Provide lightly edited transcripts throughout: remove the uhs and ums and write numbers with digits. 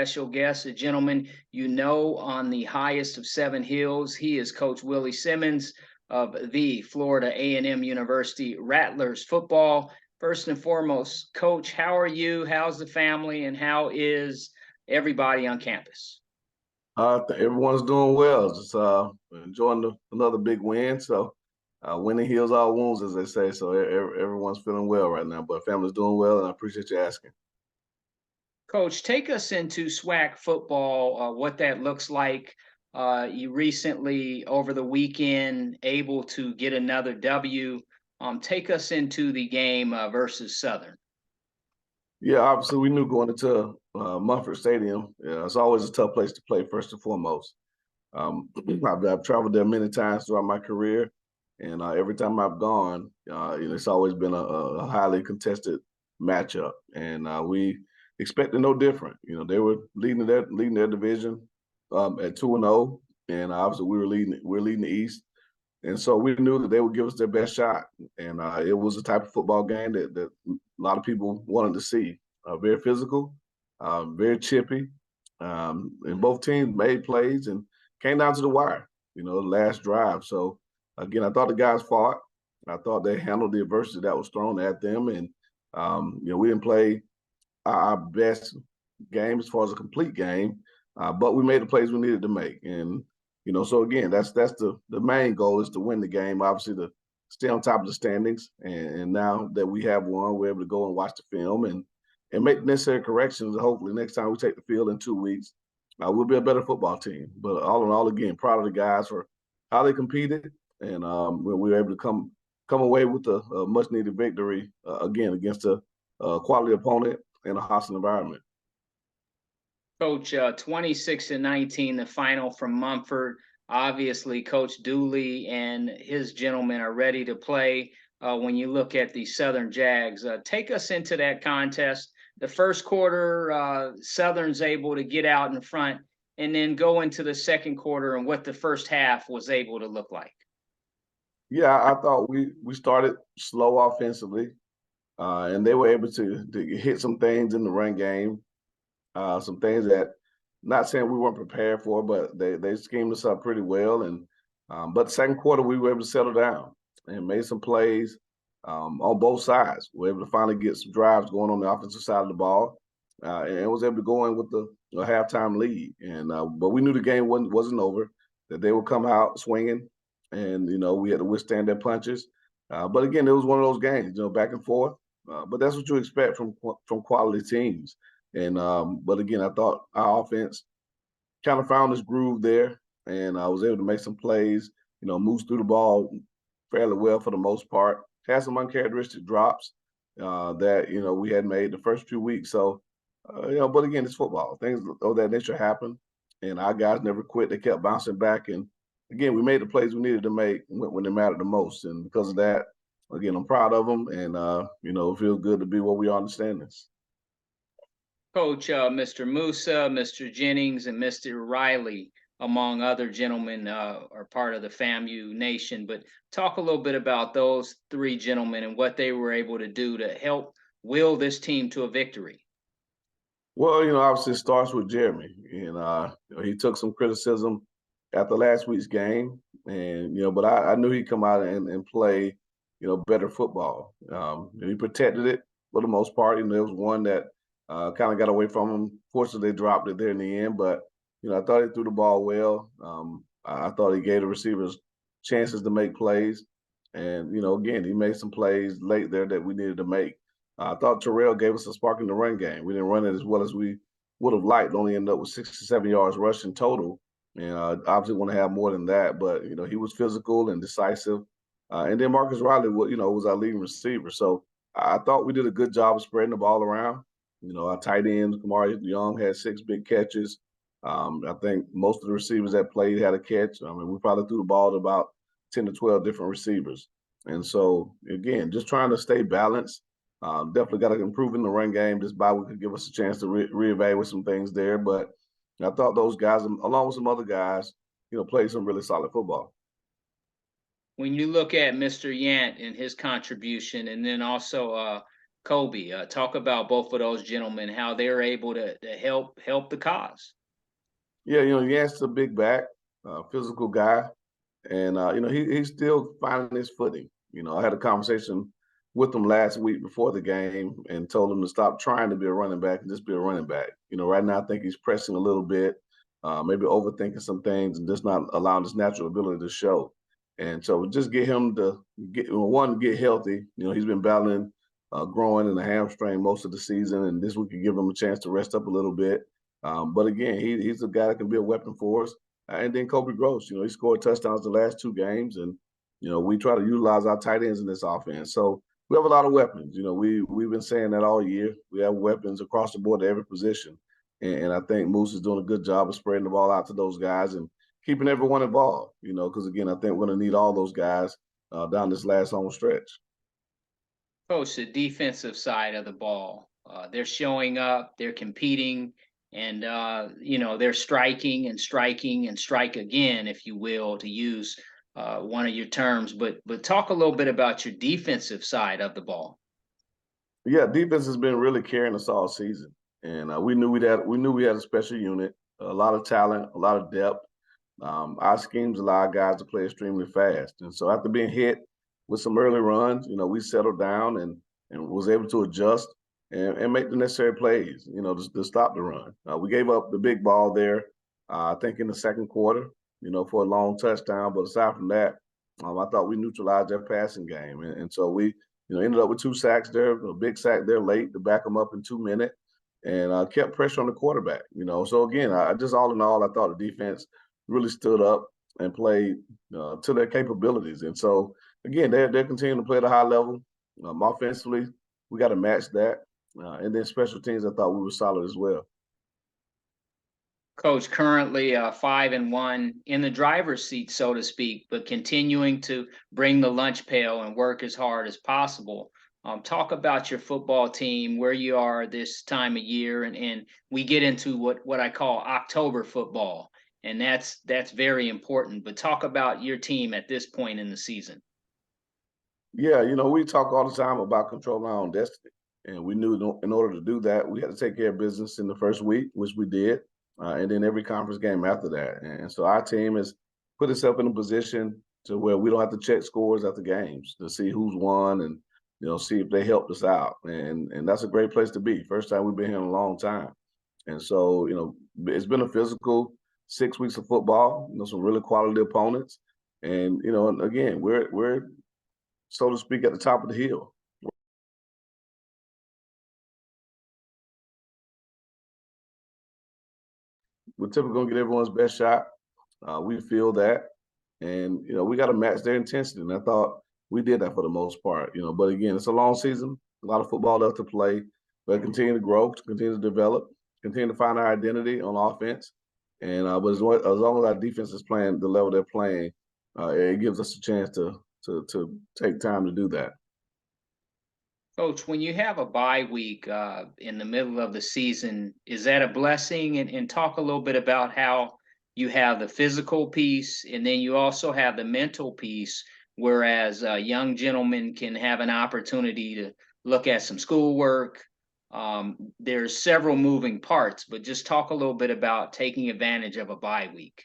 Special guest, a gentleman you know on the highest of seven hills. He is Coach Willie Simmons of the Florida A&M University Rattlers football. First and foremost, Coach, how are you? How's the family? And how is everybody on campus? Everyone's doing well. Just enjoying another big win. So, winning heals all wounds, as they say. So, everyone's feeling well right now. But family's doing well, and I appreciate you asking. Coach, take us into Swac football, what that looks like. You recently, over the weekend, able to get another W. Take us into the game versus Southern. Yeah, obviously, we knew going into Munford Stadium, it's always a tough place to play, first and foremost. I've traveled there many times throughout my career, and every time I've gone, it's always been a highly contested matchup, and we expected no different. They were leading their division at 2-0, and obviously we're leading the East, and so we knew that they would give us their best shot, and it was a type of football game that a lot of people wanted to see. Very physical, very chippy, and both teams made plays and came down to the wire, the last drive. So, again, I thought the guys fought. I thought they handled the adversity that was thrown at them. And, we didn't play our best game as far as a complete game, but we made the plays we needed to make. And, so again, that's the main goal, is to win the game, obviously, to stay on top of the standings. And now that we have won, we're able to go and watch the film and make necessary corrections. And hopefully next time we take the field in 2 weeks, we'll be a better football team. But all in all, again, proud of the guys for how they competed, and we were able to come away with a much needed victory again against a quality opponent in a hostile environment. Coach, 26-19, the final from Mumford. Obviously, Coach Dooley and his gentlemen are ready to play. When you look at the Southern Jags, take us into that contest. The first quarter, Southern's able to get out in front, and then go into the second quarter and what the first half was able to look like. Yeah, I thought we started slow offensively, and they were able to hit some things in the run game, some things that, not saying we weren't prepared for, but they schemed us up pretty well. And but the second quarter, we were able to settle down and made some plays on both sides. We were able to finally get some drives going on the offensive side of the ball, and was able to go in with a halftime lead. And but we knew the game wasn't over, that they would come out swinging, and we had to withstand their punches. But again, it was one of those games, back and forth. But that's what you expect from quality teams. And but again, I thought our offense kind of found this groove there, and I was able to make some plays. Moves through the ball fairly well for the most part. Had some uncharacteristic drops that we had made the first few weeks. So but again, it's football. Things of that nature happen, and our guys never quit. They kept bouncing back, and again, we made the plays we needed to make when they mattered the most. And because of that, again, I'm proud of them, and it feels good to be where we are in the standings. Coach, Mr. Musa, Mr. Jennings, and Mr. Riley, among other gentlemen, are part of the Famu Nation. But talk a little bit about those three gentlemen and what they were able to do to help will this team to a victory. Well, obviously it starts with Jeremy, and he took some criticism after last week's game, and but I knew he'd come out and play, better football. He protected it for the most part. There was one that kind of got away from him. Fortunately, they dropped it there in the end, but I thought he threw the ball well. I thought he gave the receivers chances to make plays, and again, he made some plays late there that we needed to make. I thought Terrell gave us a spark in the run game. We didn't run it as well as we would have liked. Only ended up with 67 yards rushing total, and obviously want to have more than that. But he was physical and decisive. And then Marcus Riley, was our leading receiver. So I thought we did a good job of spreading the ball around. Our tight ends, Kamari Young, had 6 big catches. I think most of the receivers that played had a catch. I mean, we probably threw the ball to about 10 to 12 different receivers. And so, again, just trying to stay balanced. Definitely got to improve in the run game. This bye week could give us a chance to reevaluate some things there. But I thought those guys, along with some other guys, played some really solid football. When you look at Mr. Yant and his contribution, and then also Kobe. Talk about both of those gentlemen, how they're able to help the cause. Yeah, Yant's a big back, physical guy. And he's still finding his footing. I had a conversation with him last week before the game and told him to stop trying to be a running back and just be a running back. Right now I think he's pressing a little bit, maybe overthinking some things and just not allowing his natural ability to show. And so just get him to get healthy. He's been battling growing in a hamstring most of the season, and this week could give him a chance to rest up a little bit. But again, he's a guy that can be a weapon for us. And then Kobe Gross, he scored touchdowns the last 2 games, and we try to utilize our tight ends in this offense. So we have a lot of weapons. We've been saying that all year. We have weapons across the board at every position, and I think Moose is doing a good job of spreading the ball out to those guys and keeping everyone involved. Because again, I think we're going to need all those guys down this last home stretch. Coach, the defensive side of the ball, they're showing up, they're competing, and they're striking and striking and strike again, if you will, to use one of your terms. But talk a little bit about your defensive side of the ball. Yeah, defense has been really carrying us all season, and we knew we had a special unit, a lot of talent, a lot of depth. Our schemes allow guys to play extremely fast, and so after being hit with some early runs, we settled down and was able to adjust and make the necessary plays, to stop the run. We gave up the big ball there, I think in the second quarter, for a long touchdown. But aside from that, I thought we neutralized their passing game, and so we, ended up with 2 sacks there, a big sack there late to back them up in 2 minutes, and kept pressure on the quarterback. So again, I just all in all, I thought the defense really stood up and played to their capabilities. And so again, they're continuing to play at a high level. Offensively, we got to match that. And then special teams, I thought we were solid as well. Coach, currently 5-1 in the driver's seat, so to speak, but continuing to bring the lunch pail and work as hard as possible. Talk about your football team, where you are this time of year, and we get into what I call October football, and that's very important. But talk about your team at this point in the season. Yeah, we talk all the time about controlling our own destiny. And we knew in order to do that, we had to take care of business in the first week, which we did, and then every conference game after that. And so our team has put itself in a position to where we don't have to check scores after games to see who's won and, see if they helped us out. And that's a great place to be. First time we've been here in a long time. And so, it's been a physical 6 weeks of football, some really quality opponents. And, and again, we're so to speak, at the top of the hill. We're typically going to get everyone's best shot. We feel that. And, we got to match their intensity. And I thought we did that for the most part, But again, it's a long season, a lot of football left to play. But continue to grow, continue to develop, continue to find our identity on offense. And but as long as our defense is playing the level they're playing, it gives us a chance to take time to do that. Coach, when you have a bye week in the middle of the season, is that a blessing? And talk a little bit about how you have the physical piece and then you also have the mental piece, whereas young gentlemen can have an opportunity to look at some schoolwork. There's several moving parts, but just talk a little bit about taking advantage of a bye week.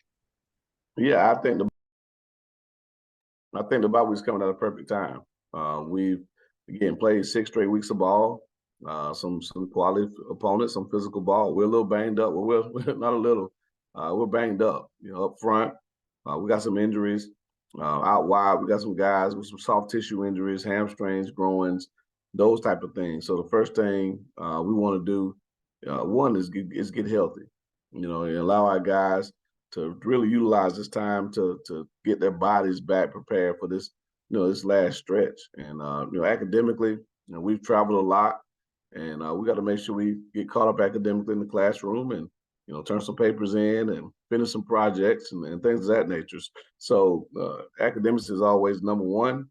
Yeah, I think the bye week's coming at a perfect time. We've again played 6 straight weeks of ball, some quality opponents, some physical ball. We're a little banged up. We're not a little. We're banged up. Up front, we got some injuries. Out wide, we got some guys with some soft tissue injuries, hamstrings, groins, those type of things. So the first thing we want to do, one is get healthy. And allow our guys to really utilize this time to get their bodies back prepared for this, this last stretch. And academically, we've traveled a lot, and we got to make sure we get caught up academically in the classroom and turn some papers in and finish some projects and things of that nature. So academics is always number one,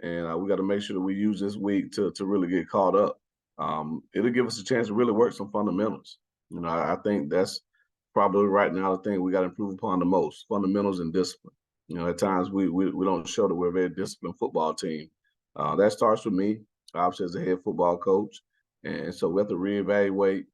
and we got to make sure that we use this week to really get caught up. It'll give us a chance to really work some fundamentals. I think that's probably right now the thing we got to improve upon the most: fundamentals and discipline. At times we don't show that we're a very disciplined football team. That starts with me. obviously as a head football coach. And so we have to reevaluate,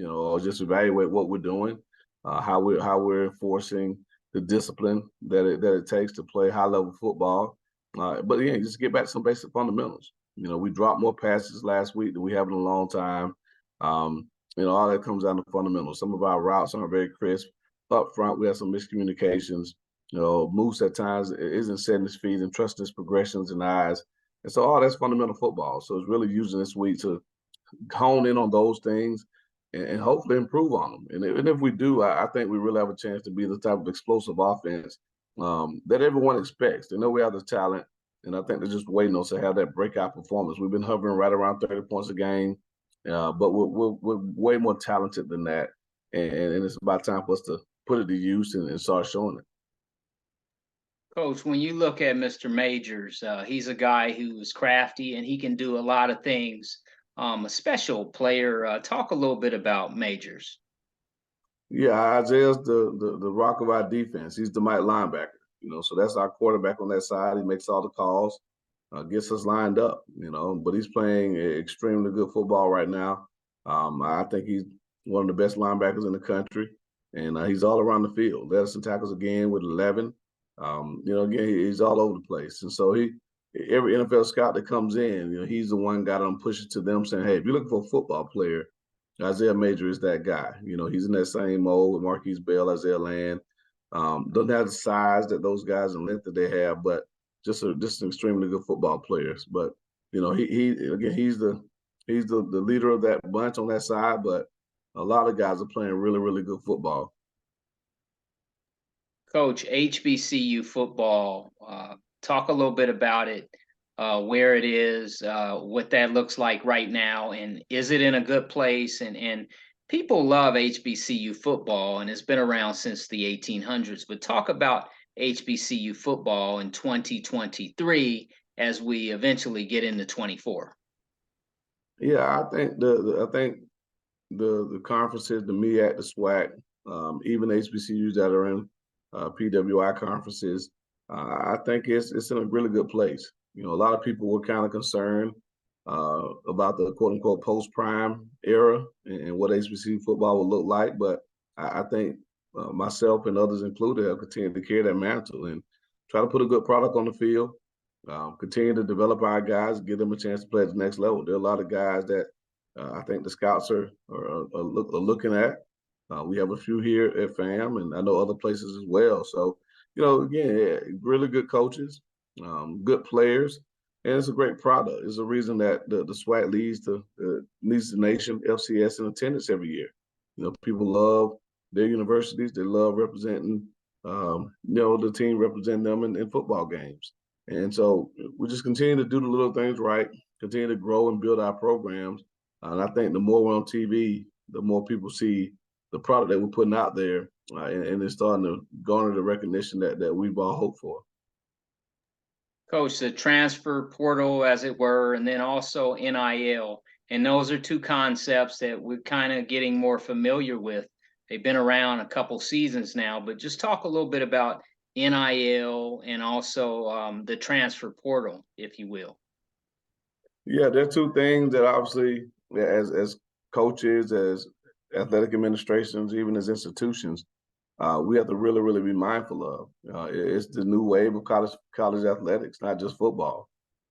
or just evaluate what we're doing, how we're enforcing the discipline that it takes to play high level football. But again, just get back to some basic fundamentals. We dropped more passes last week than we have in a long time. Um, all that comes down to fundamentals. Some of our routes aren't very crisp. Up front, we have some miscommunications. Moose at times isn't setting his feet and trusting his progressions and eyes. And so all that's fundamental football. So it's really using this week to hone in on those things and hopefully improve on them. And if we do, I think we really have a chance to be the type of explosive offense that everyone expects. They know we have the talent, and I think they're just waiting on us to have that breakout performance. We've been hovering right around 30 points a game, but we're way more talented than that. And it's about time for us to put it to use and start showing it. Coach, when you look at Mr. Majors, he's a guy who is crafty and he can do a lot of things. A special player. Talk a little bit about Majors. Yeah, Isaiah's the rock of our defense. He's the Mike linebacker. So that's our quarterback on that side. He makes all the calls, gets us lined up. But he's playing extremely good football right now. I think he's one of the best linebackers in the country, and he's all around the field. Led us in tackles again with 11. Again, he's all over the place, and so every NFL scout that comes in, he's the one guy that I'm pushing to them, saying, "Hey, if you're looking for a football player, Isaiah Major is that guy." He's in that same mold with Marquise Bell, Isaiah Land. Doesn't have the size that those guys and length that they have, but just an extremely good football players. But he's the leader of that bunch on that side. But a lot of guys are playing really, really good football. Coach, HBCU football. Talk a little bit about it, where it is, what that looks like right now, and is it in a good place? And people love HBCU football, and it's been around since the 1800s. But talk about HBCU football in 2023 as we eventually get into 24. Yeah, I think the conferences, the MEAC, the Swac, even HBCUs that are in PWI conferences, I think it's in a really good place. A lot of people were kind of concerned about the quote unquote post prime era and what HBCU football will look like, but I think myself and others included have continued to carry that mantle and try to put a good product on the field. Continue to develop our guys, give them a chance to play at the next level. There are a lot of guys that I think the scouts are looking at. We have a few here at FAM, and I know other places as well. So, again, yeah, really good coaches, good players, and it's a great product. It's a reason that the SWAC leads the nation FCS in attendance every year. People love their universities. They love representing, the team representing them in football games. And so we just continue to do the little things right, continue to grow and build our programs. And I think the more we're on TV, the more people see the product that we're putting out there, and it's starting to garner the recognition that we've all hoped for. Coach, the transfer portal, as it were, and then also NIL. And those are two concepts that we're kind of getting more familiar with. They've been around a couple seasons now, but just talk a little bit about NIL and also the transfer portal, if you will. Yeah, there are two things that obviously, as coaches, as athletic administrations, even as institutions, we have to really, really be mindful of. It's the new wave of college athletics, not just football.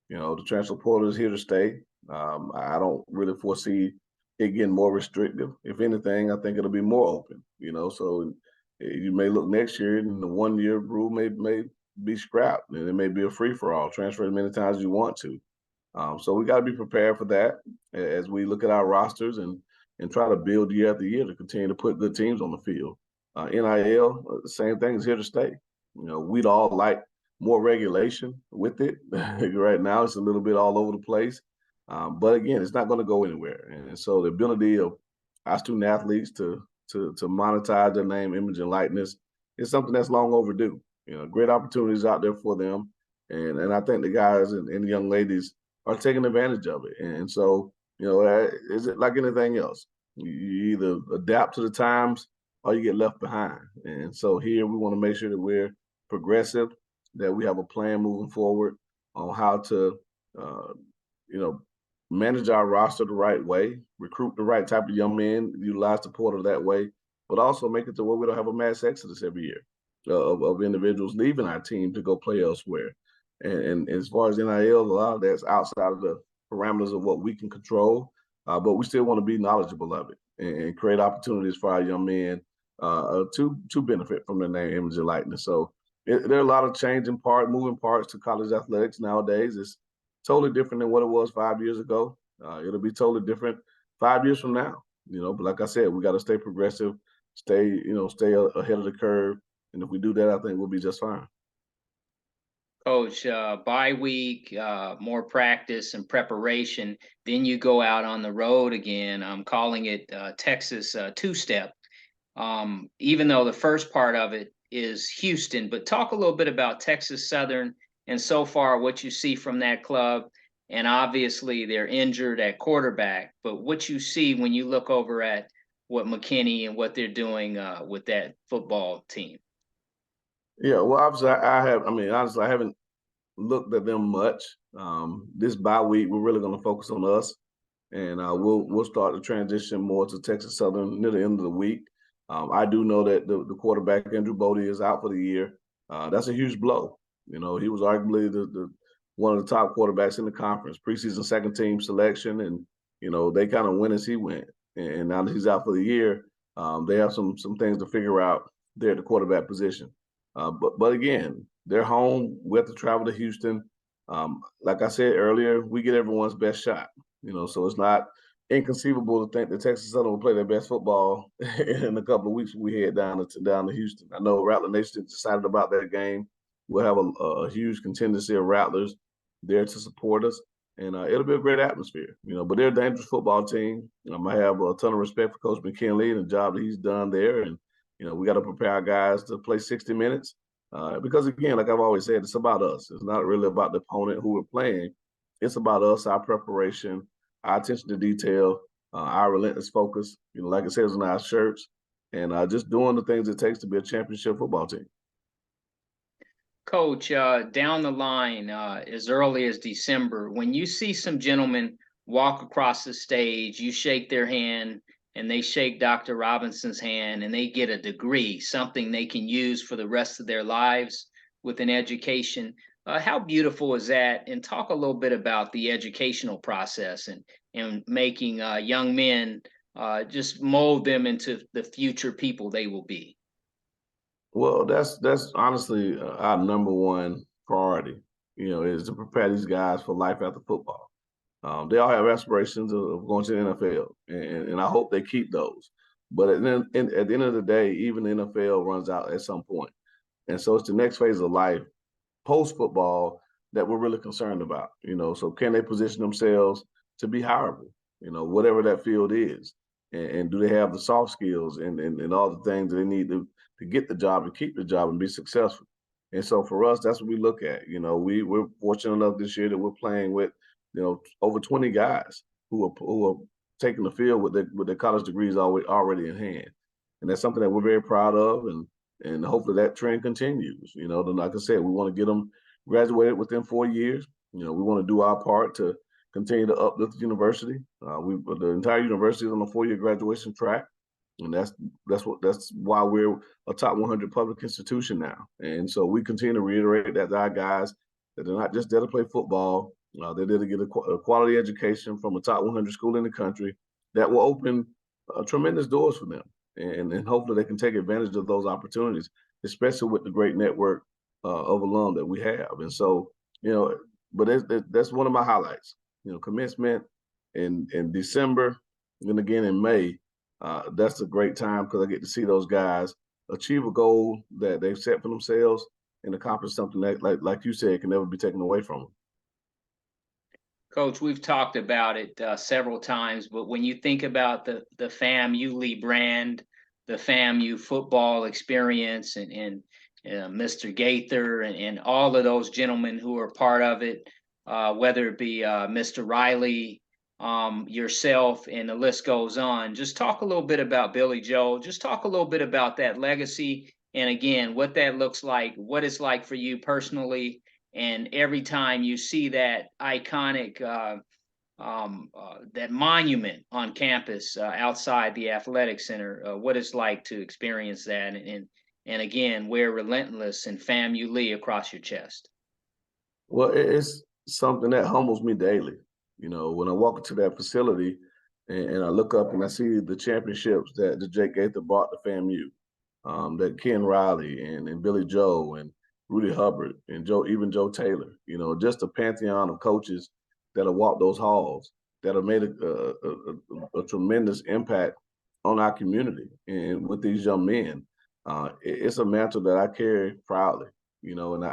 The transfer portal is here to stay. I don't really foresee it getting more restrictive. If anything, I think it'll be more open. So you may look next year and the 1-year rule may be scrapped, and it may be a free for all. Transfer as many times as you want to. So we got to be prepared for that as we look at our rosters and try to build year after year to continue to put good teams on the field. NIL, the same thing is here to stay. We'd all like more regulation with it. Right now, it's a little bit all over the place. But again, it's not going to go anywhere. And so the ability of our student athletes to monetize their name, image, and likeness is something that's long overdue. Great opportunities out there for them. And I think the guys and the young ladies are taking advantage of it. And so, is it like anything else? You either adapt to the times or you get left behind. And so here we want to make sure that we're progressive, that we have a plan moving forward on how to, manage our roster the right way, recruit the right type of young men, utilize the portal that way, but also make it to where we don't have a mass exodus every year of individuals leaving our team to go play elsewhere. And as far as NIL, a lot of that's outside of the parameters of what we can control, but we still want to be knowledgeable of it and create opportunities for our young men to benefit from the name, image, and likeness. So there are a lot of moving parts to college athletics nowadays. It's totally different than what it was 5 years ago. It'll be totally different 5 years from now. But like I said, we got to stay progressive, stay ahead of the curve, and if we do that, I think we'll be just fine. Coach, bye week, more practice and preparation. Then you go out on the road again. I'm calling it Texas two-step. Even though the first part of it is Houston, but talk a little bit about Texas Southern and so far what you see from that club. And obviously they're injured at quarterback, but what you see when you look over at what McKinney and what they're doing with that football team. Yeah, well, obviously, honestly, I haven't looked at them much. This bye week, we're really going to focus on us, and we'll start to transition more to Texas Southern near the end of the week. I do know that the quarterback Andrew Bodie is out for the year. That's a huge blow. He was arguably the one of the top quarterbacks in the conference, preseason second team selection, and they kind of went as he went. And now that he's out for the year, they have some things to figure out there at the quarterback position. But again, they're home. We have to travel to Houston. Like I said earlier, we get everyone's best shot. So it's not inconceivable to think that Texas Southern will play their best football in a couple of weeks when we head down to Houston. I know Rattler Nation is excited about that game. We'll have a huge contingency of Rattlers there to support us, and it'll be a great atmosphere. But they're a dangerous football team. I have a ton of respect for Coach McKinley and the job that he's done there, and we got to prepare our guys to play 60 minutes. Because again, like I've always said, it's about us. It's not really about the opponent who we're playing. It's about us, our preparation, our attention to detail, our relentless focus. Like it says on our shirts, and just doing the things it takes to be a championship football team. Coach, down the line, as early as December, when you see some gentlemen walk across the stage, you shake their hand and they shake Dr. Robinson's hand and they get a degree, something they can use for the rest of their lives with an education. How beautiful is that? And talk a little bit about the educational process and making young men just mold them into the future people they will be. Well, that's honestly our number one priority. Is to prepare these guys for life after football. They all have aspirations of going to the NFL, and I hope they keep those. But at the end of the day, even the NFL runs out at some point. And so it's the next phase of life, post-football, that we're really concerned about. So can they position themselves to be hireable, whatever that field is? And do they have the soft skills and all the things that they need to get the job and keep the job and be successful? And so for us, that's what we look at. We're fortunate enough this year that we're playing with over 20 guys who are taking the field with their college degrees already in hand, and that's something that we're very proud of, and hopefully that trend continues. Then like I said, we want to get them graduated within 4 years. We want to do our part to continue to uplift the university. The entire university is on a 4-year graduation track, and that's why we're a top 100 public institution now. And so we continue to reiterate that to our guys that they're not just there to play football. They're there to get a quality education from a top 100 school in the country that will open tremendous doors for them. And hopefully they can take advantage of those opportunities, especially with the great network of alum that we have. And so, but that's one of my highlights. Commencement in December, and then again in May. That's a great time because I get to see those guys achieve a goal that they've set for themselves and accomplish something that, like you said, can never be taken away from them. Coach, we've talked about it several times, but when you think about the Famu brand, the Famu football experience, and Mr. Gaither and all of those gentlemen who are part of it, whether it be Mr. Riley, yourself, and the list goes on. Just talk a little bit about Billy Joe. Just talk a little bit about that legacy, and again, what that looks like, what it's like for you personally. And every time you see that iconic that monument on campus outside the athletic center, what it's like to experience that, and again, wear relentless and Famu Lee across your chest. Well, it's something that humbles me daily. You know, when I walk into that facility and I look up and I see the championships that the Jake Gaither brought to FAMU, that Ken Riley and Billy Joe and Rudy Hubbard and even Joe Taylor, you know, just a pantheon of coaches that have walked those halls that have made a tremendous impact on our community and with these young men. It's a mantle that I carry proudly, you know, and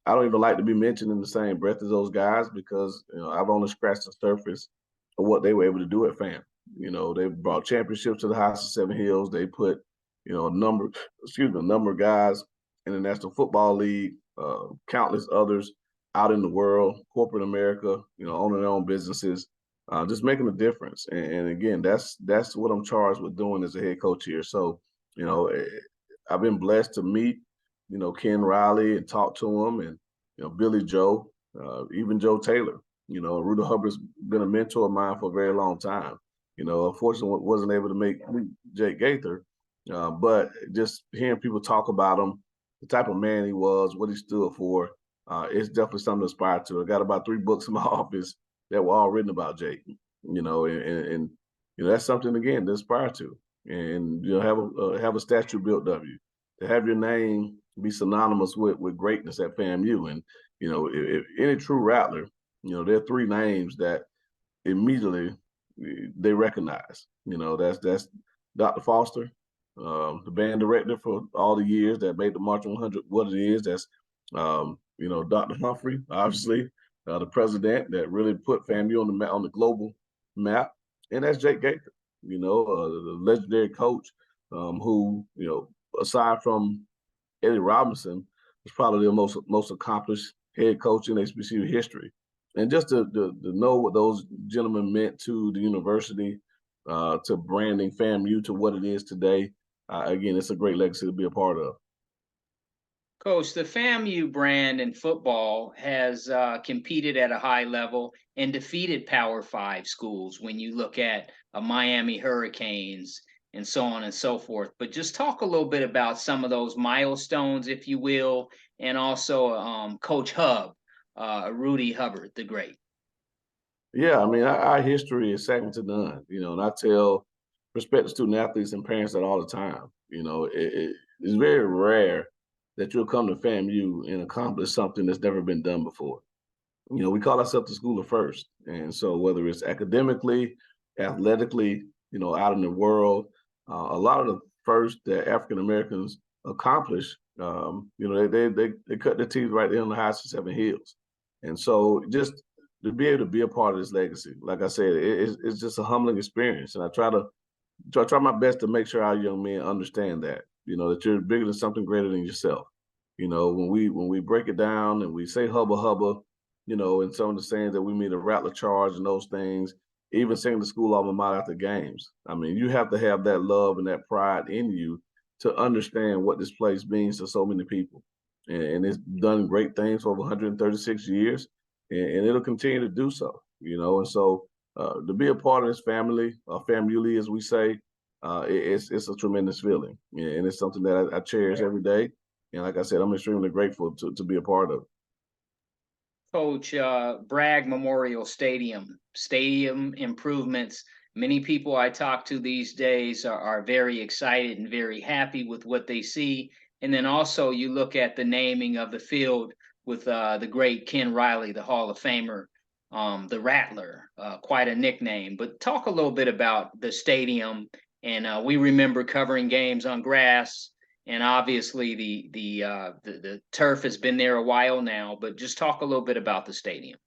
I don't even like to be mentioned in the same breath as those guys because you know I've only scratched the surface of what they were able to do at FAM. You know, they brought championships to the House of Seven Hills. They put, you know, a number of guys in the National Football League, countless others out in the world, corporate America, you know, owning their own businesses, just making a difference. And again, that's what I'm charged with doing as a head coach here. So, you know, I've been blessed to meet, you know, Ken Riley and talk to him, and you know, Billy Joe, even Joe Taylor. You know, Rudy Hubbard's been a mentor of mine for a very long time. You know, unfortunately, wasn't able to meet Jake Gaither, but just hearing people talk about him, the type of man he was, what he stood for, it's definitely something to aspire to. I got about 3 books in my office that were all written about Jake. You know, and you know that's something again to aspire to, and you know have a statue built of you, to have your name be synonymous with greatness at FAMU. And you know, if any true Rattler, you know, there are 3 names that immediately they recognize. You know, that's Dr. Foster, the band director for all the years that made the March 100 what it is. That's you know, Dr. Humphrey, obviously, the president that really put FAMU on the global map, and that's Jake Gaither. You know, the legendary coach who, you know, aside from Eddie Robinson, was probably the most accomplished head coach in HBCU history. And just to know what those gentlemen meant to the university, to branding FAMU to what it is today, again, it's a great legacy to be a part of. Coach, the FAMU brand in football has competed at a high level and defeated Power Five schools when you look at Miami Hurricanes and so on and so forth. But just talk a little bit about some of those milestones, if you will, and also Coach Hub, Rudy Hubbard, the great. Yeah, I mean, our history is second to none, you know, and I tell prospective student athletes and parents that all the time. You know, it's very rare that you'll come to FAMU and accomplish something that's never been done before. You know, we call ourselves the school of first. And so whether it's academically, athletically, you know, out in the world, a lot of the first that African Americans accomplish, you know, they cut their teeth right there on the Heights of Seven Hills. And so just to be able to be a part of this legacy, like I said, it's just a humbling experience. And I try my best to make sure our young men understand that, you know, that you're bigger than something greater than yourself. You know, when we break it down and we say hubba hubba, you know, and some of the sayings that we mean a rattler charge and those things, even singing the school alma mater after games. I mean, you have to have that love and that pride in you to understand what this place means to so many people. And it's done great things for over 136 years, and it'll continue to do so, you know. And so to be a part of this family, family, as we say, it's a tremendous feeling. And it's something that I cherish every day. And like I said, I'm extremely grateful to be a part of it. Coach, Bragg Memorial Stadium improvements. Many people I talk to these days are very excited and very happy with what they see. And then also you look at the naming of the field with the great Ken Riley, the Hall of Famer, the Rattler, quite a nickname. But talk a little bit about the stadium. And we remember covering games on grass, and obviously the turf has been there a while now, but just talk a little bit about the stadium.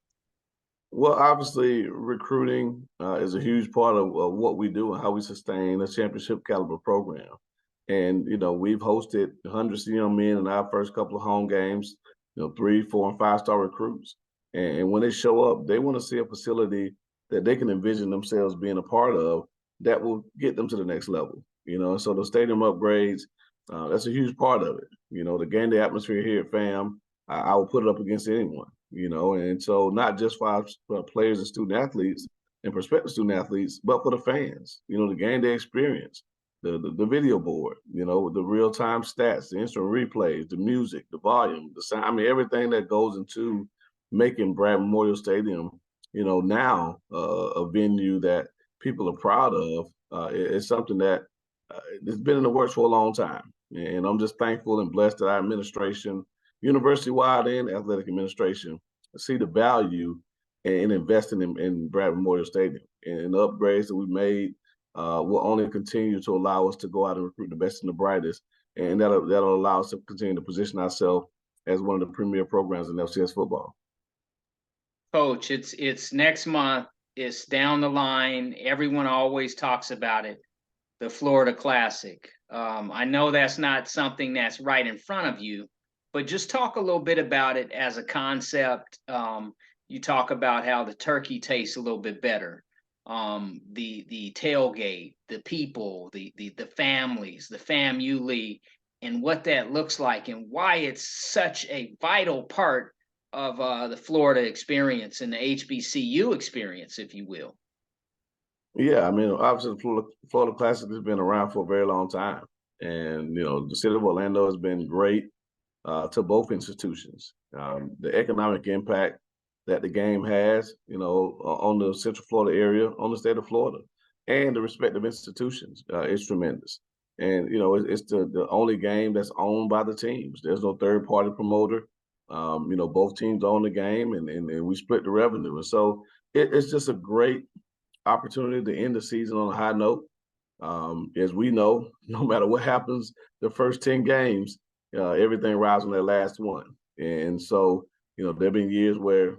Well, obviously, recruiting is a huge part of what we do and how we sustain a championship caliber program. And you know, we've hosted hundreds of young men in our first couple of home games. You know, 3, 4, and 5-star recruits. And when they show up, they want to see a facility that they can envision themselves being a part of that will get them to the next level. You know, so the stadium upgrades, that's a huge part of it. You know, the game day atmosphere here at FAM, I will put it up against anyone. and so not just for players and student athletes and prospective student athletes, but for the fans, the game day experience, the video board, the real-time stats, the instant replays, the music, the volume, the sound, I mean, everything that goes into making Brad Memorial Stadium, now a venue that people are proud of. It's something that it's been in the works for a long time. And I'm just thankful and blessed that our administration, university-wide and athletic administration, see the value in investing in Brad Memorial Stadium. And the upgrades that we made will only continue to allow us to go out and recruit the best and the brightest. And that'll allow us to continue to position ourselves as one of the premier programs in FCS football. Coach, it's next month. It's down the line. Everyone always talks about it, the Florida Classic. I know that's not something that's right in front of you, but just talk a little bit about it as a concept. You talk about how the turkey tastes a little bit better. The tailgate, the people, the families, the Famu, and what that looks like, and why it's such a vital part of the Florida experience and the HBCU experience, if you will. Yeah, I mean, obviously, the Florida Classic has been around for a very long time. And, the city of Orlando has been great to both institutions. The economic impact that the game has, on the Central Florida area, on the state of Florida, and the respective institutions is tremendous. And, it's the only game that's owned by the teams. There's no third-party promoter. Both teams own the game, and we split the revenue. And so it's just a great opportunity to end the season on a high note. As we know, no matter what happens, the first 10 games, everything rides on that last one. And so, there have been years where,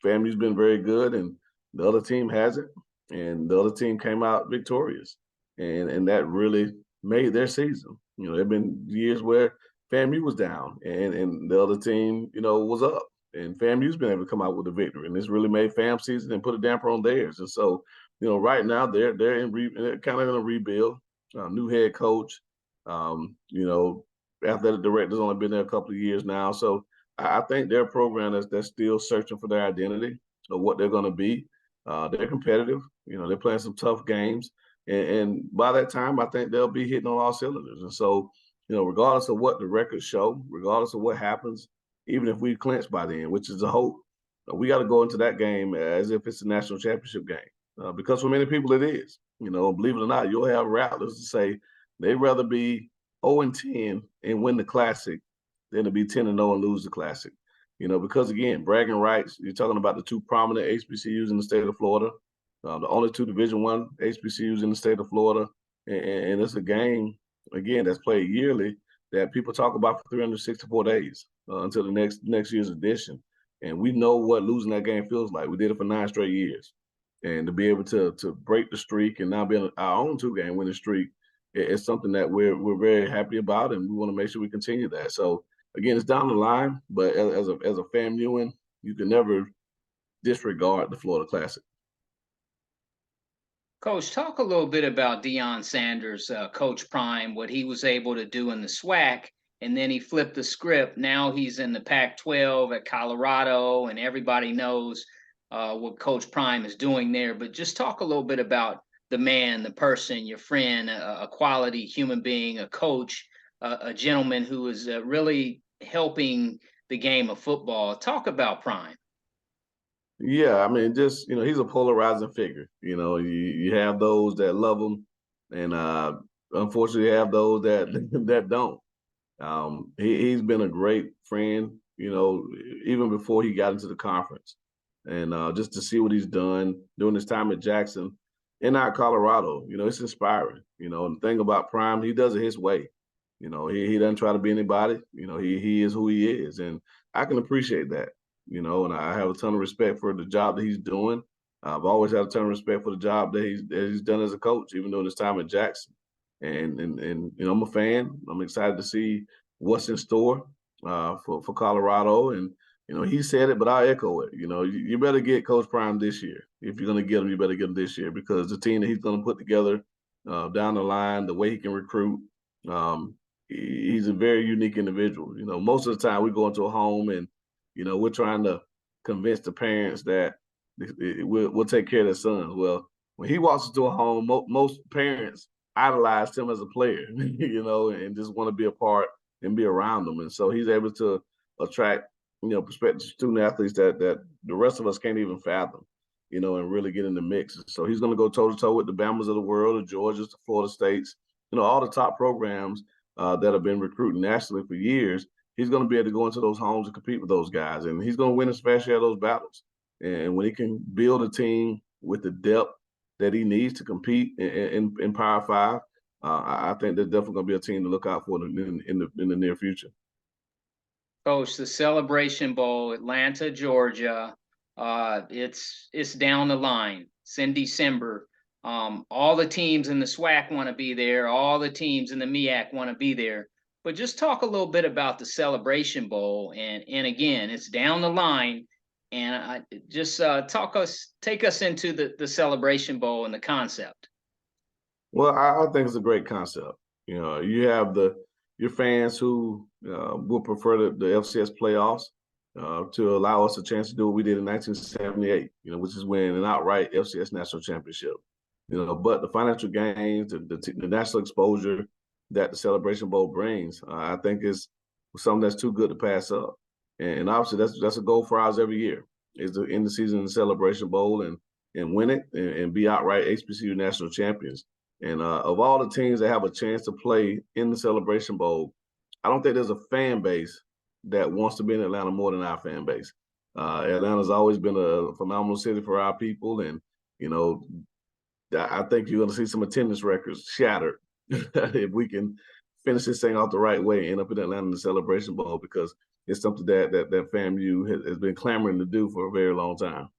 FAMU's been very good and the other team hasn't, and the other team came out victorious. And that really made their season. There have been years where FAMU was down and the other team, was up. And FAMU's been able to come out with a victory, and this really made FAM season and put a damper on theirs. And so, right now they're kind of in a rebuild. New head coach, athletic director's only been there a couple of years now. So I think they're a program that's still searching for their identity of what they're going to be. They're competitive. They're playing some tough games, and by that time, I think they'll be hitting on all cylinders. And so, regardless of what the records show, regardless of what happens, even if we clinch by then, which is a hope, we got to go into that game as if it's a national championship game, because for many people it is. Believe it or not, you'll have rattlers to say they'd rather be 0-10 and win the Classic than to be 10-0 and lose the Classic. Because again, bragging rights. You're talking about the two prominent HBCUs in the state of Florida, the only two Division I HBCUs in the state of Florida, and it's a game again that's played yearly that people talk about for 364 days until the next year's edition. And we know what losing that game feels like. We did it for 9 straight years. And to be able to break the streak and now be on our own 2-game winning streak is something that we're very happy about, and we want to make sure we continue that. So again, it's down the line, but as a FAMUan, you can never disregard the Florida Classic. Coach, talk a little bit about Deion Sanders, Coach Prime, what he was able to do in the Swac, and then he flipped the script. Now he's in the Pac-12 at Colorado, and everybody knows what Coach Prime is doing there. But just talk a little bit about the man, the person, your friend, a quality human being, a coach, a gentleman who is really helping the game of football. Talk about Prime. Yeah, I mean, just he's a polarizing figure. You have those that love him, and unfortunately, you have those that that don't. He's been a great friend, even before he got into the conference, and just to see what he's done during his time at Jackson and out Colorado, it's inspiring. And the thing about Prime, he does it his way. He doesn't try to be anybody. He is who he is, and I can appreciate that. And I have a ton of respect for the job that he's doing. I've always had a ton of respect for the job that he's done as a coach, even during his time at Jackson. And I'm a fan. I'm excited to see what's in store for Colorado. And he said it, but I echo it. You better get Coach Prime this year. If you're going to get him, you better get him this year, because the team that he's going to put together down the line, the way he can recruit, he's a very unique individual. Most of the time we go into a home and We're trying to convince the parents that we'll take care of their sons. Well, when he walks into a home, most parents idolize him as a player, and just want to be a part and be around them. And so he's able to attract, prospective student athletes that the rest of us can't even fathom, and really get in the mix. So he's going to go toe to toe with the Bamas of the world, the Georgias, the Florida States, all the top programs that have been recruiting nationally for years. He's going to be able to go into those homes and compete with those guys, and he's going to win his fair share of those battles. And when he can build a team with the depth that he needs to compete in Power Five, I think there's definitely going to be a team to look out for in the near future. Coach, the Celebration Bowl, Atlanta, Georgia. It's down the line. It's in December. All the teams in the Swac want to be there. All the teams in the MEAC want to be there. But just talk a little bit about the Celebration Bowl, and again, it's down the line. And just take us into the Celebration Bowl and the concept. Well, I think it's a great concept. You have your fans who will prefer the FCS playoffs to allow us a chance to do what we did in 1978, which is win an outright FCS national championship. But the financial gains, the national exposure that the Celebration Bowl brings, I think is something that's too good to pass up. And obviously that's a goal for ours every year, is to end the season in the Celebration Bowl and win it and be outright HBCU national champions. And of all the teams that have a chance to play in the Celebration Bowl, I don't think there's a fan base that wants to be in Atlanta more than our fan base. Atlanta's always been a phenomenal city for our people, and I think you're going to see some attendance records shattered if we can finish this thing off the right way and end up in Atlanta in the Celebration Bowl, because it's something that FAMU has been clamoring to do for a very long time.